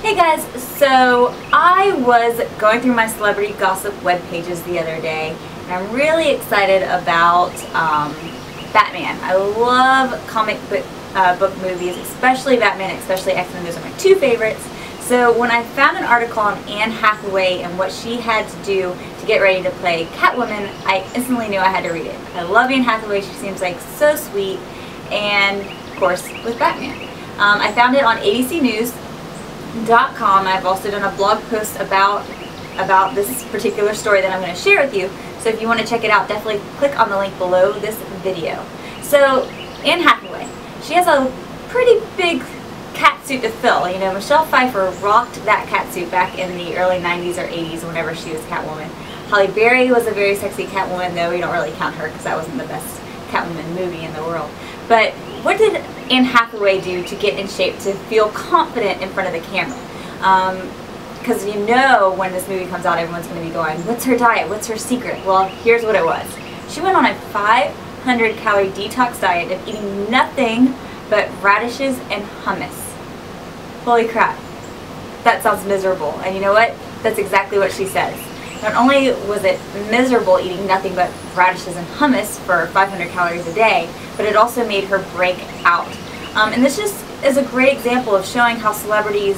Hey guys, so I was going through my celebrity gossip web pages the other day, and I'm really excited about Batman. I love comic book movies, especially Batman, especially X-Men. Those are my two favorites. So when I found an article on Anne Hathaway and what she had to do to get ready to play Catwoman, I instantly knew I had to read it. I love Anne Hathaway. She seems like so sweet, and of course with Batman. I found it on abcnews.com. I've also done a blog post about this particular story that I'm going to share with you. So if you want to check it out, definitely click on the link below this video. So Anne Hathaway, she has a pretty big catsuit to fill. You know, Michelle Pfeiffer rocked that catsuit back in the early 90s or 80s whenever she was Catwoman. Halle Berry was a very sexy Catwoman, though we don't really count her because that wasn't the best Catwoman movie in the world. But what did Anne Hathaway do to get in shape, to feel confident in front of the camera? Because you know when this movie comes out, everyone's going to be going, what's her diet? What's her secret? Well, here's what it was. She went on a 500-calorie detox diet of eating nothing but radishes and hummus. Holy crap. That sounds miserable. And you know what? That's exactly what she says. Not only was it miserable eating nothing but radishes and hummus for 500 calories a day, but it also made her break out. And this just is a great example of showing how celebrities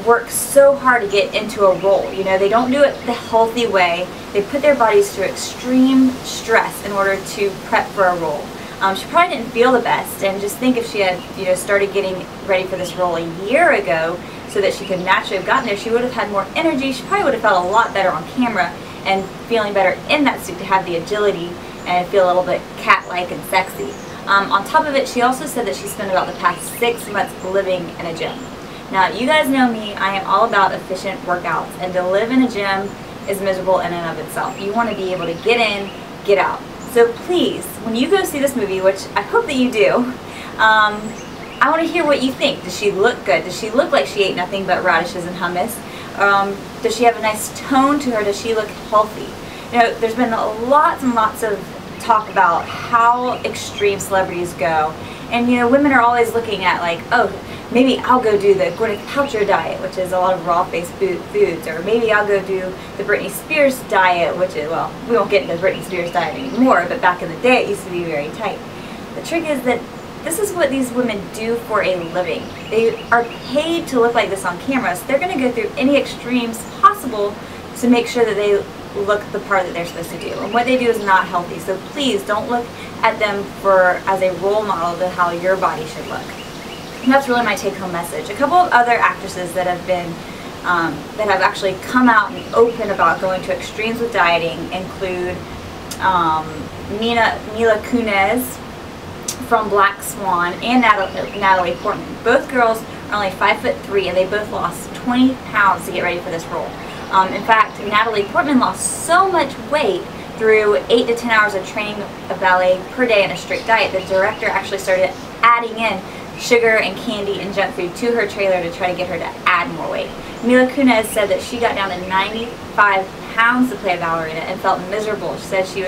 work so hard to get into a role. You know, they don't do it the healthy way. They put their bodies through extreme stress in order to prep for a role. She probably didn't feel the best, and just think if she had, you know, started getting ready for this role a year ago so that she could naturally have gotten there, she would have had more energy. She probably would have felt a lot better on camera and feeling better in that suit to have the agility and feel a little bit cat-like and sexy. On top of it, she also said that she spent about the past 6 months living in a gym. Now, you guys know me, I am all about efficient workouts, and to live in a gym is miserable in and of itself. You want to be able to get in, get out. So please, when you go see this movie, which I hope that you do, I want to hear what you think. Does she look good? Does she look like she ate nothing but radishes and hummus? Does she have a nice tone to her? Does she look healthy? You know, there's been lots and lots of talk about how extreme celebrities go. And you know, women are always looking at like, oh, maybe I'll go do the Gwyneth Paltrow diet, which is a lot of raw-faced foods, or maybe I'll go do the Britney Spears diet, which is, well, we won't get into the Britney Spears diet anymore, but back in the day it used to be very tight. The trick is that this is what these women do for a living. They are paid to look like this on camera, so they're going to go through any extremes possible to make sure that they look the part that they're supposed to do. And what they do is not healthy, so please don't look at them as a role model to how your body should look. And that's really my take-home message. A couple of other actresses that have been, that have actually come out and open about going to extremes with dieting include Mila Kunis from Black Swan and Natalie Portman. Both girls are only 5'3", and they both lost 20 pounds to get ready for this role. In fact, Natalie Portman lost so much weight through 8 to 10 hours of training of ballet per day and a strict diet. The director actually started adding in sugar and candy and junk food to her trailer to try to get her to add more weight. Mila Kunis said that she got down to 95 pounds to play a ballerina and felt miserable. She said she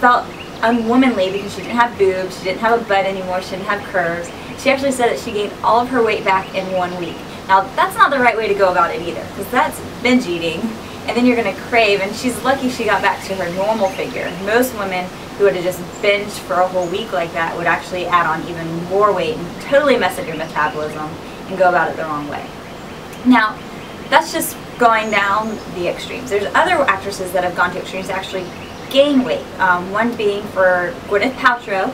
felt unwomanly because she didn't have boobs, she didn't have a butt anymore, she didn't have curves. She actually said that she gained all of her weight back in 1 week. Now, that's not the right way to go about it either, because that's binge eating, and then you're going to crave, and she's lucky she got back to her normal figure. Most women who would have just binged for a whole week like that would actually add on even more weight and totally mess up your metabolism and go about it the wrong way. Now, that's just going down the extremes. There's other actresses that have gone to extremes to actually gain weight. One being for Gwyneth Paltrow.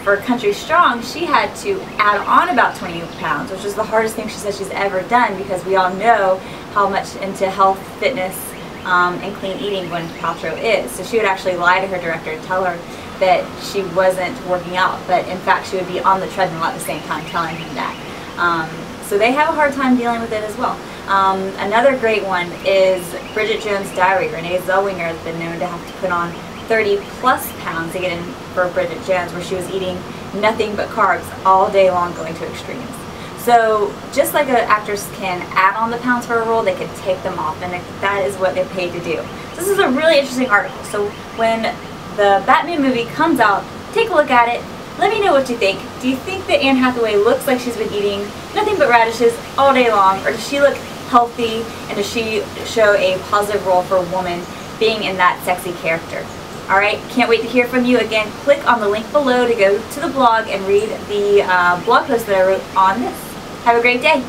For Country Strong, she had to add on about 20 pounds, which is the hardest thing she says she's ever done, because we all know how much into health, fitness, and clean eating Gwyneth Paltrow is. So she would actually lie to her director and tell her that she wasn't working out, but in fact she would be on the treadmill at the same time telling him that. So they have a hard time dealing with it as well. Another great one is Bridget Jones' Diary. Renee Zellweger has been known to have to put on 30+ pounds to get in for Bridget Jones, where she was eating nothing but carbs all day long, going to extremes. So just like an actress can add on the pounds for a role, they can take them off, and that is what they're paid to do. So this is a really interesting article. So when the Batman movie comes out, take a look at it, Let me know what you think. Do you think that Anne Hathaway looks like she's been eating nothing but radishes all day long, or does she look healthy, and does she show a positive role for a woman being in that sexy character? Alright, can't wait to hear from you. Again, click on the link below to go to the blog and read the blog post that I wrote on this. Have a great day.